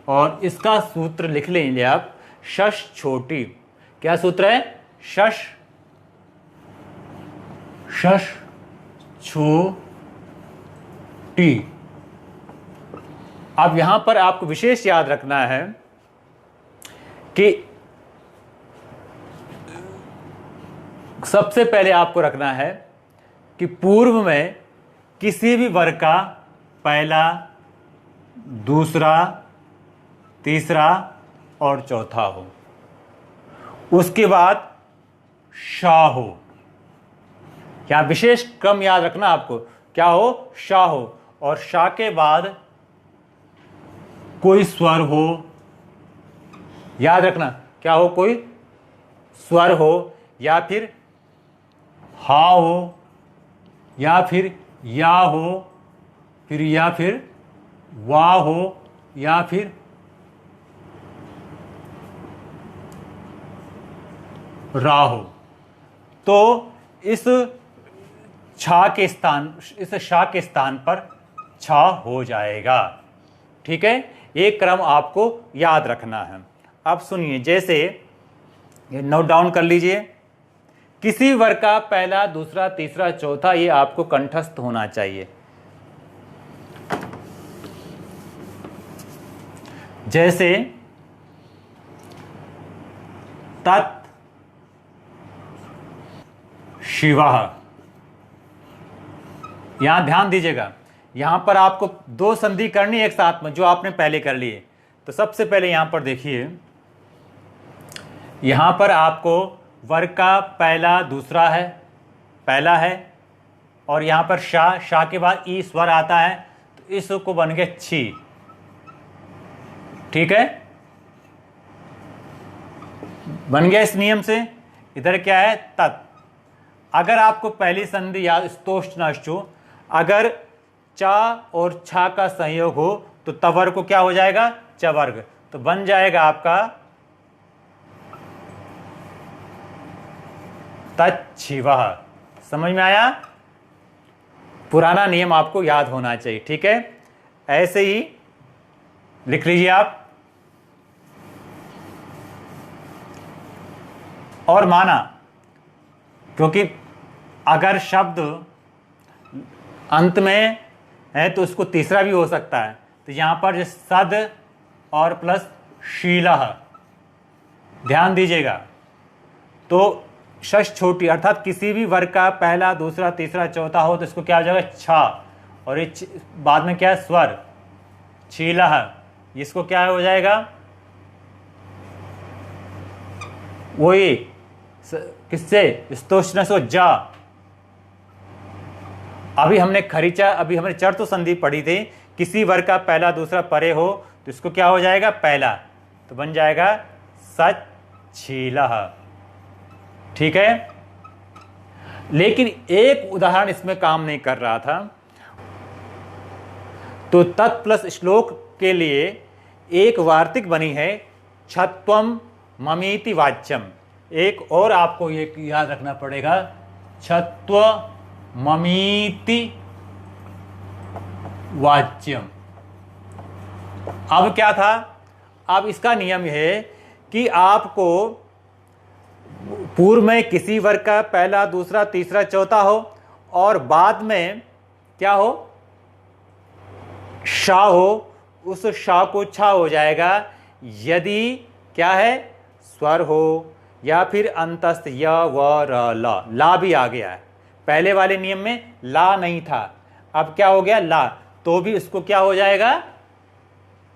और इसका सूत्र लिख लेंगे आप, शश छोटी। क्या सूत्र है? शश छोटी। अब यहां पर आपको विशेष याद रखना है कि सबसे पहले आपको रखना है कि पूर्व में किसी भी वर्ग का पहला, दूसरा, तीसरा और चौथा हो, उसके बाद शा हो। क्या विशेष क्रम याद रखना आपको? क्या हो? शा हो। और शा के बाद कोई स्वर हो। याद रखना, क्या हो? कोई स्वर हो, या फिर हा हो, या फिर या हो, फिर या फिर वा हो, या फिर रा हो। तो इस छा के स्थान, इस शा के स्थान पर छा हो जाएगा। ठीक है। एक क्रम आपको याद रखना है। अब सुनिए, जैसे ये नोट डाउन कर लीजिए। किसी वर्ग का पहला, दूसरा, तीसरा, चौथा, ये आपको कंठस्थ होना चाहिए। जैसे तत् शिवः। यहां ध्यान दीजिएगा, यहां पर आपको दो संधि करनी एक साथ में, जो आपने पहले कर लिए। तो सबसे पहले यहां पर देखिए, यहां पर आपको वर्ग का पहला, दूसरा है, पहला है, और यहां पर शा, शा के बाद ई स्वर आता है, तो इस को बन गया छी। ठीक है। बन गया इस नियम से। इधर क्या है? तत्। अगर आपको पहली संधि याद, स्तोष्ट नष्टो, अगर चा और छा का संयोग हो तो तवर्ग को क्या हो जाएगा? चवर्ग। तो बन जाएगा आपका तच्छिवः। समझ में आया? पुराना नियम आपको याद होना चाहिए। ठीक है। ऐसे ही लिख लीजिए आप। और माना, क्योंकि अगर शब्द अंत में है तो उसको तीसरा भी हो सकता है। तो यहां पर सद और प्लस शीलः, ध्यान दीजिएगा। तो शश छोटी, अर्थात किसी भी वर्ग का पहला, दूसरा, तीसरा, चौथा हो तो इसको क्या हो जाएगा? छा। और ये बाद में क्या है? स्वर, शीलः। इसको क्या हो जाएगा? वही किससे? स्तोष्ण सो जा। अभी हमने खरीचा, अभी हमने चर तो संधि पढ़ी थी। किसी वर्ग का पहला, दूसरा परे हो तो इसको क्या हो जाएगा? पहला। तो बन जाएगा सच्छीलः। ठीक है। लेकिन एक उदाहरण इसमें काम नहीं कर रहा था। तो तत् प्लस श्लोक के लिए एक वार्तिक बनी है, छत्वम ममीति वाच्यम। एक और आपको ये याद रखना पड़ेगा, छत्व ममीति वाच्यम। अब क्या था, अब इसका नियम यह है कि आपको पूर्व में किसी वर्ग का पहला, दूसरा, तीसरा, चौथा हो और बाद में क्या हो, शा हो, उस शा को छा हो जाएगा यदि क्या है, स्वर हो या फिर अंतस्थ य व र ल। ला भी आ गया है, पहले वाले नियम में ला नहीं था, अब क्या हो गया ला, तो भी उसको क्या हो जाएगा,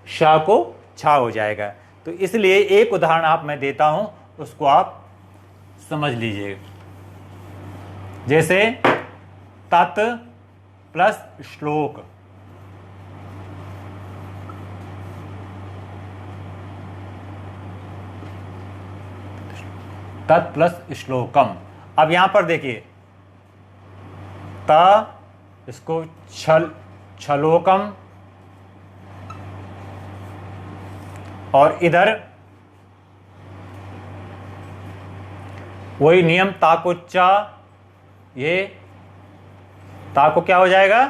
शा को छा हो जाएगा। तो इसलिए एक उदाहरण आप मैं देता हूं, उसको आप समझ लीजिए। जैसे तत् प्लस श्लोक, तत् प्लस श्लोकम। अब यहां पर देखिए, त इसको छलोकम, और इधर वही नियम, ता को चा, ये ता को क्या हो जाएगा,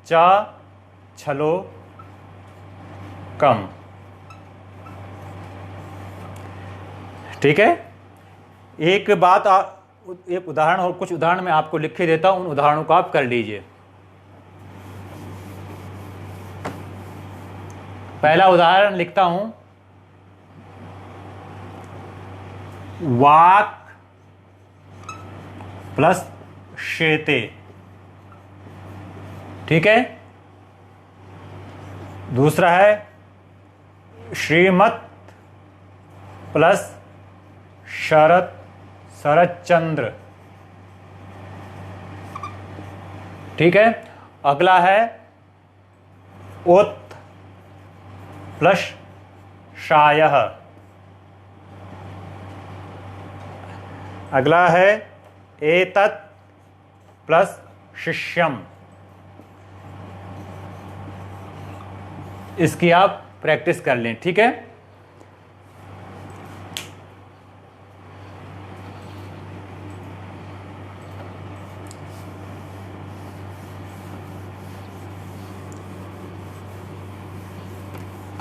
चा छलो कम। ठीक है, एक बात एक उदाहरण और कुछ उदाहरण मैं आपको लिख के देता हूं, उन उदाहरणों को आप कर लीजिए। पहला उदाहरण लिखता हूं, वाक प्लस शेते। ठीक है, दूसरा है श्रीमत प्लस शरत शरतचंद्र। ठीक है, अगला है ओत प्लस शायः। अगला है एतत् प्लस शिष्यम। इसकी आप प्रैक्टिस कर लें। ठीक है,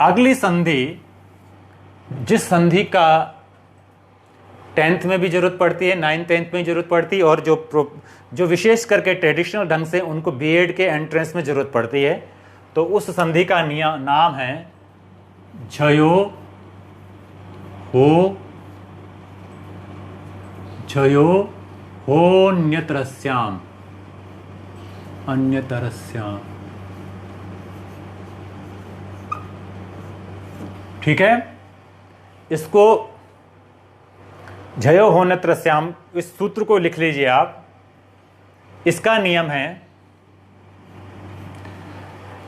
अगली संधि, जिस संधि का 10th में भी जरूरत पड़ती है, 9th 10th में जरूरत पड़ती है, और जो विशेष करके ट्रेडिशनल ढंग से उनको बीएड के एंट्रेंस में जरूरत पड़ती है, तो उस संधि का नाम है झयो हो अन्यतरस्याम। ठीक है, इसको झयो होन्यत्रस्याम, इस सूत्र को लिख लीजिए आप। इसका नियम है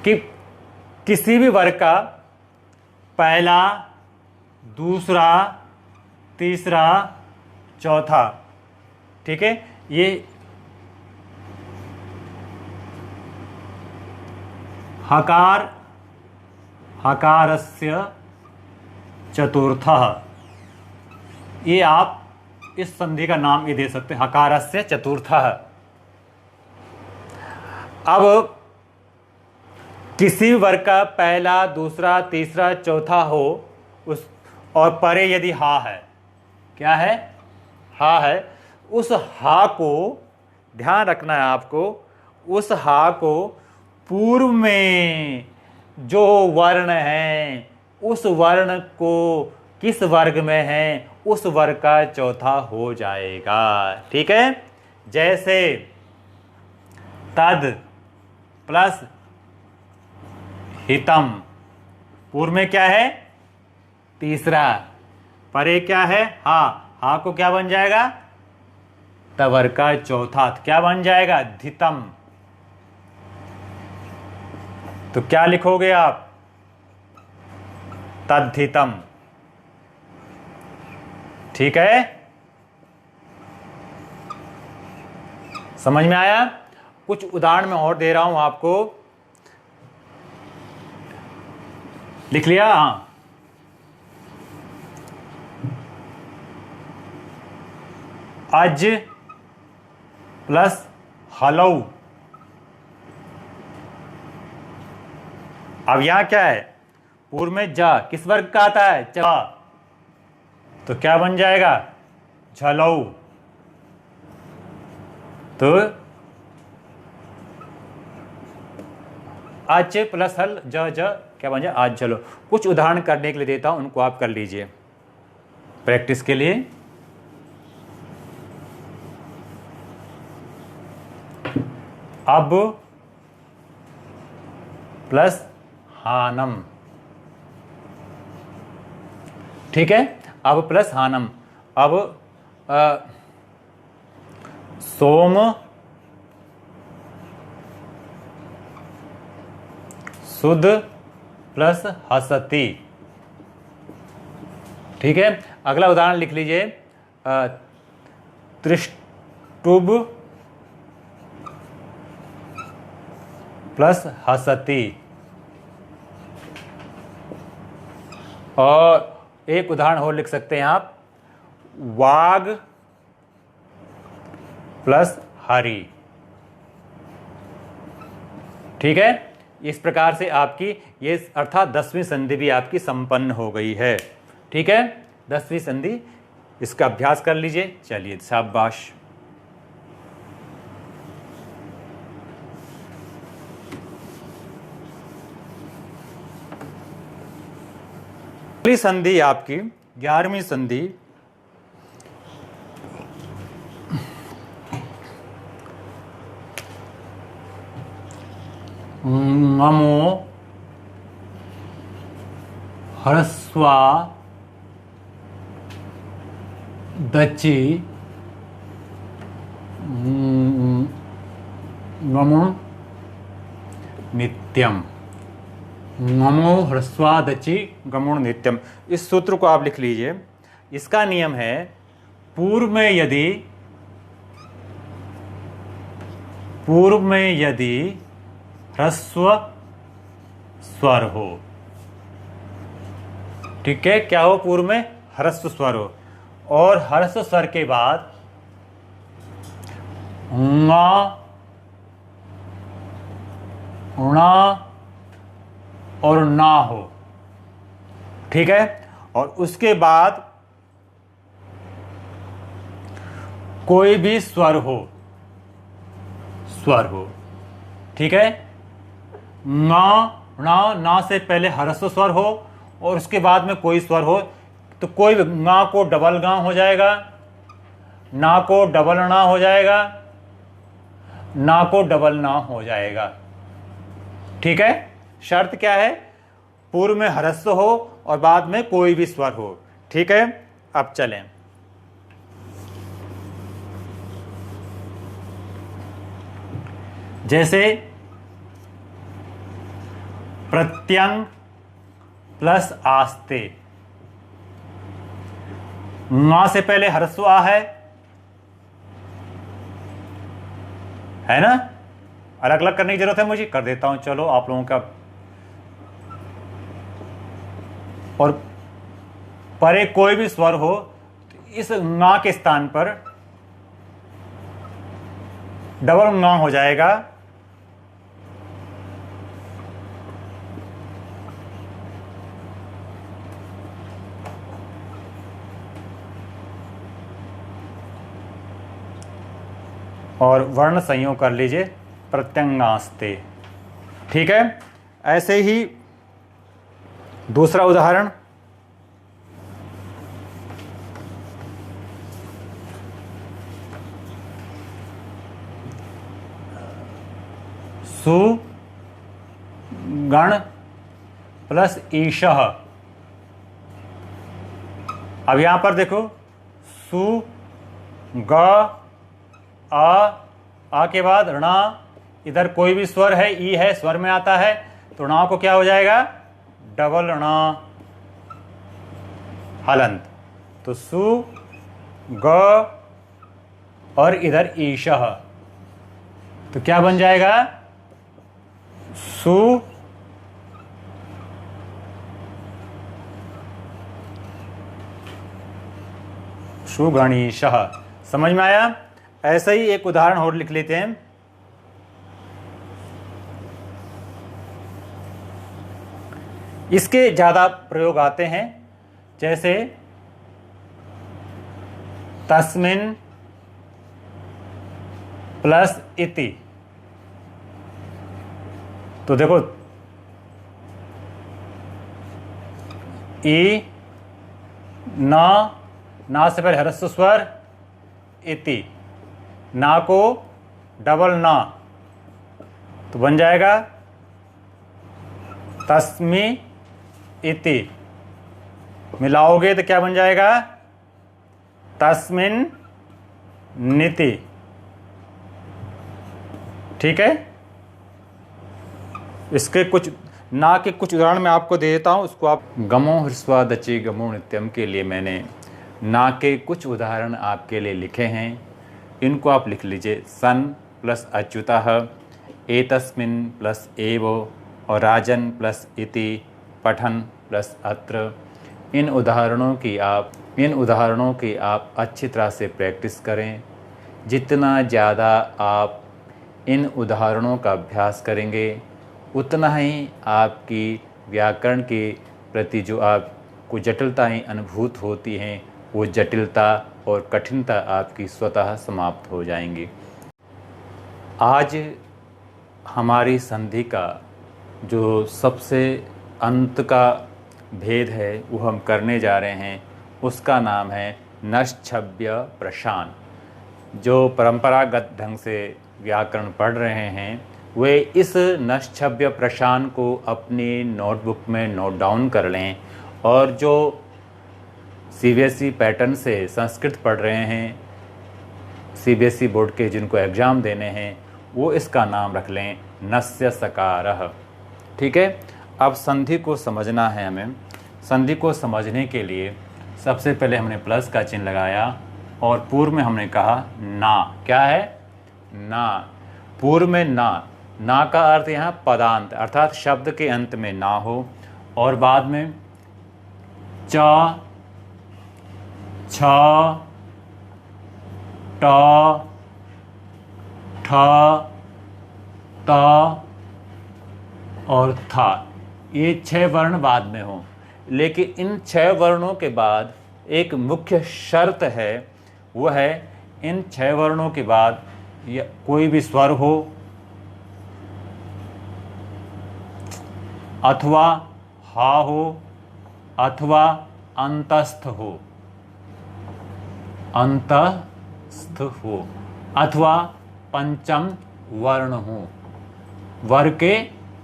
कि किसी भी वर्ग का पहला, दूसरा, तीसरा, चौथा, ठीक है, ये हकारस्य चतुर्थः, ये आप इस संधि का नाम ये दे सकते हैं, हकारस्य चतुर्थः। अब किसी वर्ग का पहला, दूसरा, तीसरा, चौथा हो उस, और परे यदि हा है, क्या है, हा है, उस हा को ध्यान रखना है आपको, उस हा को पूर्व में जो वर्ण है उस वर्ण को किस वर्ग में है उस वर्ग का चौथा हो जाएगा। ठीक है, जैसे तद प्लस हितम, पूर्व में क्या है, तीसरा, परे क्या है, हा को क्या बन जाएगा, तवर का चौथा, क्या बन जाएगा, धितम। तो क्या लिखोगे आप, तद्धितम। ठीक है, समझ में आया? कुछ उदाहरण मैं और दे रहा हूं आपको, लिख लिया? हाँ, अज प्लस हलऊ। अब यहां क्या है, पूर्व में जा किस वर्ग का आता है? चा, तो क्या बन जाएगा? झलऊ। तो आज प्लस हल ज क्या बन जाए? आज चलो। कुछ उदाहरण करने के लिए देता हूं, उनको आप कर लीजिए प्रैक्टिस के लिए। अब प्लस हानम, ठीक है? अब प्लस हानम। अब सोम सुध प्लस हसती, ठीक है? अगला उदाहरण लिख लीजिए, त्रिष्टुभ प्लस हसती। और एक उदाहरण और लिख सकते हैं आप, वाग प्लस हरि, ठीक है? इस प्रकार से आपकी ये अर्थात 10वीं संधि भी आपकी संपन्न हो गई है, ठीक है? 10वीं संधि, इसका अभ्यास कर लीजिए। चलिए, शाबाश। अगली संधि आपकी 11वीं संधि, नमो ह्रस्वा दचि नमो नित्यम। नमो ह्रस्वादचि गमुण नित्यम, इस सूत्र को आप लिख लीजिए। इसका नियम है, पूर्व में यदि ह्रस्व स्वर हो, ठीक है? क्या हो? पूर्व में ह्रस्व स्वर हो, और ह्रस्व स्वर के बाद ङा, णा और ना हो, ठीक है? और उसके बाद कोई भी स्वर हो, ठीक है? ना से पहले ह्रस्व स्वर हो और उसके बाद में कोई स्वर हो, तो कोई ङा को डबल गा हो जाएगा, ना को डबल ना हो जाएगा, ना को डबल ना हो जाएगा, ठीक है? शर्त क्या है? पूर्व में ह्रस्व हो और बाद में कोई भी स्वर हो, ठीक है? अब चलें, जैसे प्रत्यंग प्लस आस्ते। ङा से पहले ह्रस्व आ है ना? अलग अलग करने की जरूरत है मुझे? कर देता हूं, चलो आप लोगों का। और परे कोई भी स्वर हो, तो इस ङा के स्थान पर डबल ङा हो जाएगा, और वर्ण संयोग कर लीजिए, प्रत्यंगास्ते, ठीक है? ऐसे ही दूसरा उदाहरण, सु गण प्लस ईशः। अब यहां पर देखो, सु ग आ के बाद ऋणा, इधर कोई भी स्वर है, ई है, स्वर में आता है, तो ऋणा को क्या हो जाएगा? डबल ऋणा हलंत। तो सु ग और इधर ईशः, तो क्या बन जाएगा? सु सुगणेशः। समझ में आया? ऐसा ही एक उदाहरण और लिख लेते हैं। इसके ज्यादा प्रयोग आते हैं, जैसे तस्मिन् प्लस इति। तो देखो, ई ना से पहले ह्रस्व स्वर, इति, ना को डबल ना, तो बन जाएगा तस्मी इति। मिलाओगे तो क्या बन जाएगा? तस्मिन निति। ठीक है? इसके कुछ ना के कुछ उदाहरण मैं आपको दे देता हूँ, उसको आप गमो ह्रस्वादचि गमो नित्यम के लिए मैंने ना के कुछ उदाहरण आपके लिए लिखे हैं, इनको आप लिख लीजिए। सन प्लस अच्युतः, एतस्मिन् प्लस एव, और राजन प्लस इति, पठन प्लस अत्र। इन उदाहरणों की आप अच्छी तरह से प्रैक्टिस करें। जितना ज़्यादा आप इन उदाहरणों का अभ्यास करेंगे, उतना ही आपकी व्याकरण के प्रति जो आपको जटिलताएं अनुभूत होती हैं, वो जटिलता और कठिनता आपकी स्वतः समाप्त हो जाएंगी। आज हमारी संधि का जो सबसे अंत का भेद है वो हम करने जा रहे हैं, उसका नाम है नश्छब्य प्रशान। जो परंपरागत ढंग से व्याकरण पढ़ रहे हैं वे इस नश्छब्य प्रशान को अपनी नोटबुक में नोट डाउन कर लें, और जो सीबीएसई पैटर्न से संस्कृत पढ़ रहे हैं, सीबीएसई बोर्ड के जिनको एग्ज़ाम देने हैं, वो इसका नाम रख लें नस्य सकारः। ठीक है? अब संधि को समझना है हमें। संधि को समझने के लिए सबसे पहले हमने प्लस का चिन्ह लगाया, और पूर्व में हमने कहा ना। क्या है? ना। पूर्व में ना का अर्थ यहाँ पदांत, अर्थात शब्द के अंत में ना हो, और बाद में च, छ, ट, ठ, त और था, ये 6 वर्ण बाद में हो। लेकिन इन 6 वर्णों के बाद एक मुख्य शर्त है, वह है इन 6 वर्णों के बाद कोई भी स्वर हो, अथवा हा हो, अथवा अंतस्थ हो, अथवा पंचम वर्ण हो, वर्ग के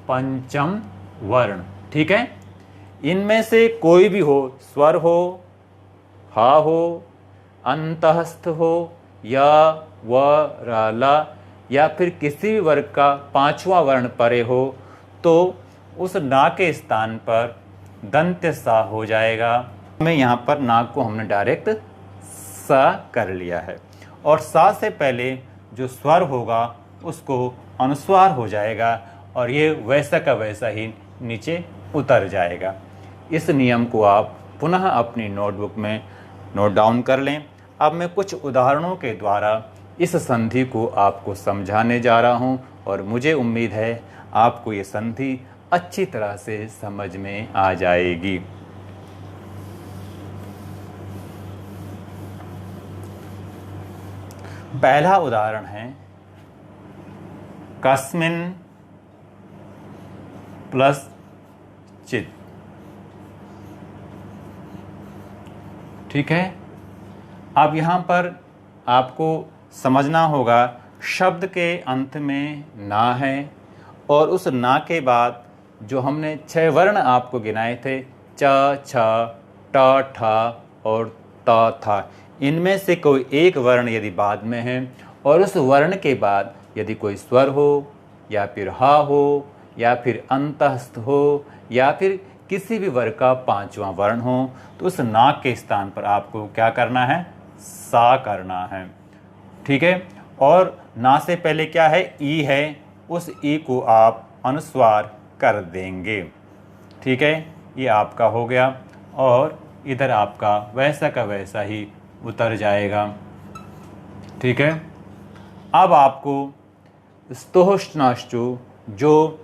पंचम वर्ण। ठीक है? इनमें से कोई भी हो, स्वर हो, हा हो, अंतस्थ हो, या व र ल, या फिर किसी भी वर्ग का 5वां वर्ण परे हो, तो उस ना के स्थान पर दंत्य सा हो जाएगा। हमें यहाँ पर ना को हमने डायरेक्ट सा कर लिया है, और सा से पहले जो स्वर होगा उसको अनुस्वार हो जाएगा, और ये वैसा का वैसा ही नीचे उतर जाएगा। इस नियम को आप पुनः अपनी नोटबुक में नोट डाउन कर लें। अब मैं कुछ उदाहरणों के द्वारा इस संधि को आपको समझाने जा रहा हूं, और मुझे उम्मीद है आपको ये संधि अच्छी तरह से समझ में आ जाएगी। पहला उदाहरण है कस्मिन् प्लस चित्। ठीक है? अब यहाँ पर आपको समझना होगा, शब्द के अंत में ना है, और उस ना के बाद जो हमने 6 वर्ण आपको गिनाए थे, च, छ, ट, ठ और त था, इनमें से कोई एक वर्ण यदि बाद में है, और उस वर्ण के बाद यदि कोई स्वर हो, या फिर हा हो, या फिर अंतस्थ हो, या फिर किसी भी वर्ग का 5वां वर्ण हो, तो उस ना के स्थान पर आपको क्या करना है? सा करना है। ठीक है? और ना से पहले क्या है, ई है, उस ई को आप अनुस्वार कर देंगे। ठीक है, ये आपका हो गया और इधर आपका वैसा का वैसा ही उतर जाएगा। ठीक है, अब आपको स्तोष्णाष्टु जो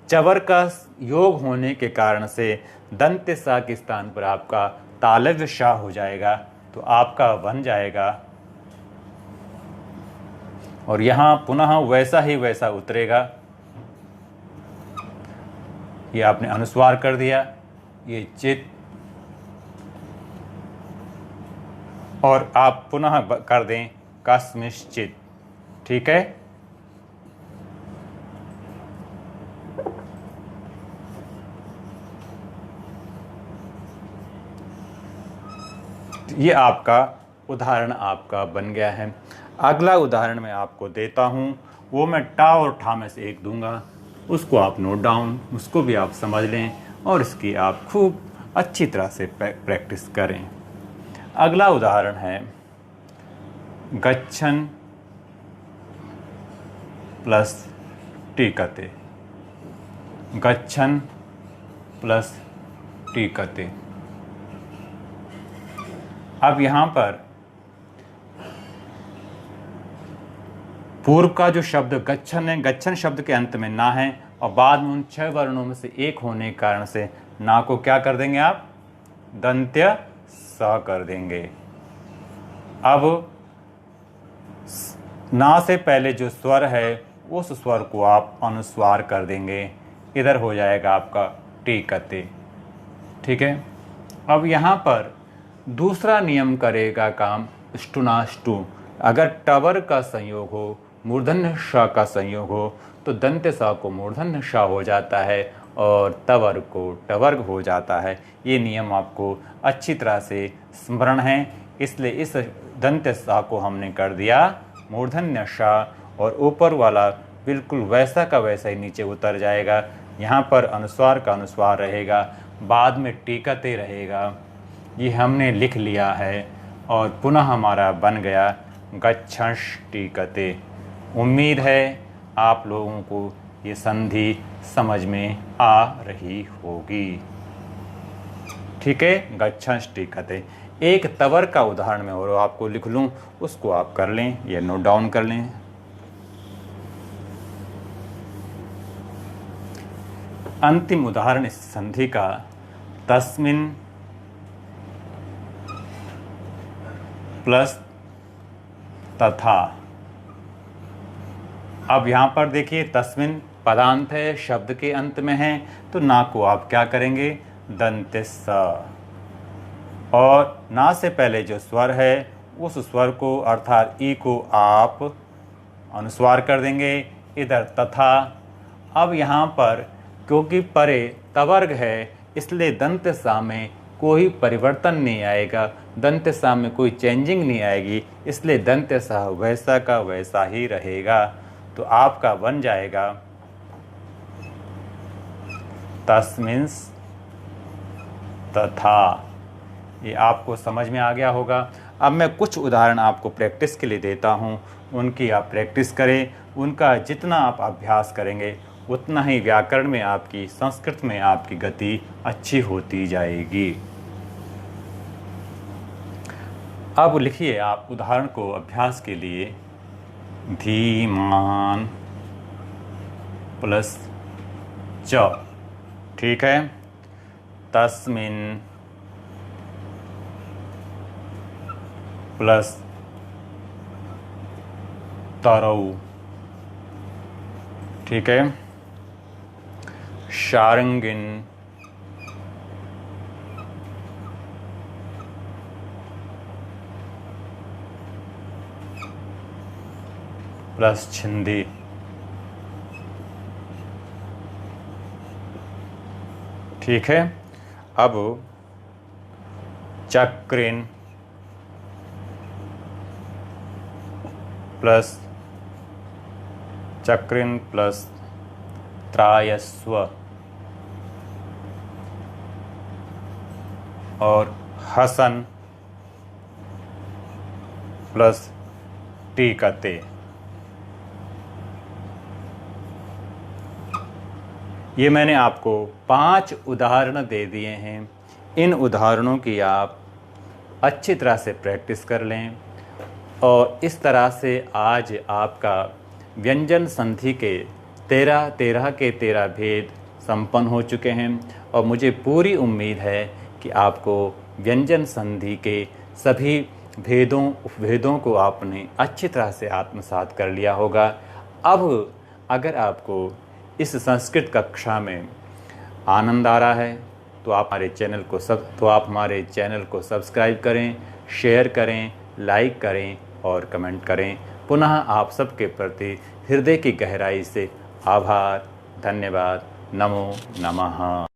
चवर का योग होने के कारण से दंत्य सा के स्थान पर आपका तालव्य शाह हो जाएगा, तो आपका बन जाएगा और यहाँ पुनः वैसा ही वैसा उतरेगा। ये आपने अनुस्वार कर दिया, ये चित, और आप पुनः कर दें कस्मिश्चित। ठीक है, ये आपका उदाहरण आपका बन गया है। अगला उदाहरण मैं आपको देता हूँ, वो मैं टा और ठा में से एक दूंगा, उसको आप नोट डाउन, उसको भी आप समझ लें और इसकी आप खूब अच्छी तरह से प्रैक्टिस करें। अगला उदाहरण है गच्छन प्लस टीकते, गच्छन प्लस टीकते। अब यहाँ पर पूर्व का जो शब्द गच्छन है, गच्छन शब्द के अंत में ना है और बाद में उन 6 वर्णों में से एक होने के कारण से ना को क्या कर देंगे आप, दंत्य स कर देंगे। अब ना से पहले जो स्वर है उस स्वर को आप अनुस्वार कर देंगे, इधर हो जाएगा आपका टीकते। ठीक है, अब यहाँ पर दूसरा नियम करेगा काम स्टुनाष्टु। अगर टवर का संयोग हो, मूर्धन्य श का संयोग हो, तो दंत्य स को मूर्धन्य श हो जाता है और तवर को टवर्ग हो जाता है। ये नियम आपको अच्छी तरह से स्मरण है, इसलिए इस दंत्य स को हमने कर दिया मूर्धन्य श और ऊपर वाला बिल्कुल वैसा का वैसा ही नीचे उतर जाएगा। यहाँ पर अनुस्वार का अनुस्वार रहेगा, बाद में टीकते रहेगा। ये हमने लिख लिया है और पुनः हमारा बन गया गच्छंश टीकते। उम्मीद है आप लोगों को ये संधि समझ में आ रही होगी। ठीक है, गच्छंश टीकते। एक तवर का उदाहरण मैं और आपको लिख लूँ, उसको आप कर लें या नोट डाउन कर लें। अंतिम उदाहरण इस संधि का तस्मिन प्लस तथा। अब यहाँ पर देखिए तस्मिन पदांत है, शब्द के अंत में है, तो ना को आप क्या करेंगे, दंत्य स, और ना से पहले जो स्वर है उस स्वर को अर्थात ई को आप अनुस्वार कर देंगे, इधर तथा। अब यहाँ पर क्योंकि परे तवर्ग है, इसलिए दंत्य सा में कोई परिवर्तन नहीं आएगा, दंत्य सा में कोई चेंजिंग नहीं आएगी, इसलिए दंत्य सा वैसा का वैसा ही रहेगा। तो आपका बन जाएगा तस्मिंस तथा। ये आपको समझ में आ गया होगा। अब मैं कुछ उदाहरण आपको प्रैक्टिस के लिए देता हूँ, उनकी आप प्रैक्टिस करें। उनका जितना आप अभ्यास करेंगे उतना ही व्याकरण में आपकी, संस्कृत में आपकी गति अच्छी होती जाएगी। अब लिखिए आप उदाहरण को अभ्यास के लिए, धीमान प्लस च। ठीक है, तस्मिन प्लस तरौ। ठीक है, शारंगिन प्लस छिंदी। ठीक है, अब चक्रिन प्लस त्रायस्व और हसन प्लस टी का ते। ये मैंने आपको 5 उदाहरण दे दिए हैं। इन उदाहरणों की आप अच्छी तरह से प्रैक्टिस कर लें और इस तरह से आज आपका व्यंजन संधि के 13 के 13 भेद संपन्न हो चुके हैं और मुझे पूरी उम्मीद है कि आपको व्यंजन संधि के सभी उपभेदों को आपने अच्छी तरह से आत्मसात कर लिया होगा। अब अगर आपको इस संस्कृत कक्षा में आनंद आ रहा है तो आप हमारे चैनल को सब्सक्राइब करें, शेयर करें, लाइक करें और कमेंट करें। पुनः आप सबके प्रति हृदय की गहराई से आभार, धन्यवाद, नमो नमः।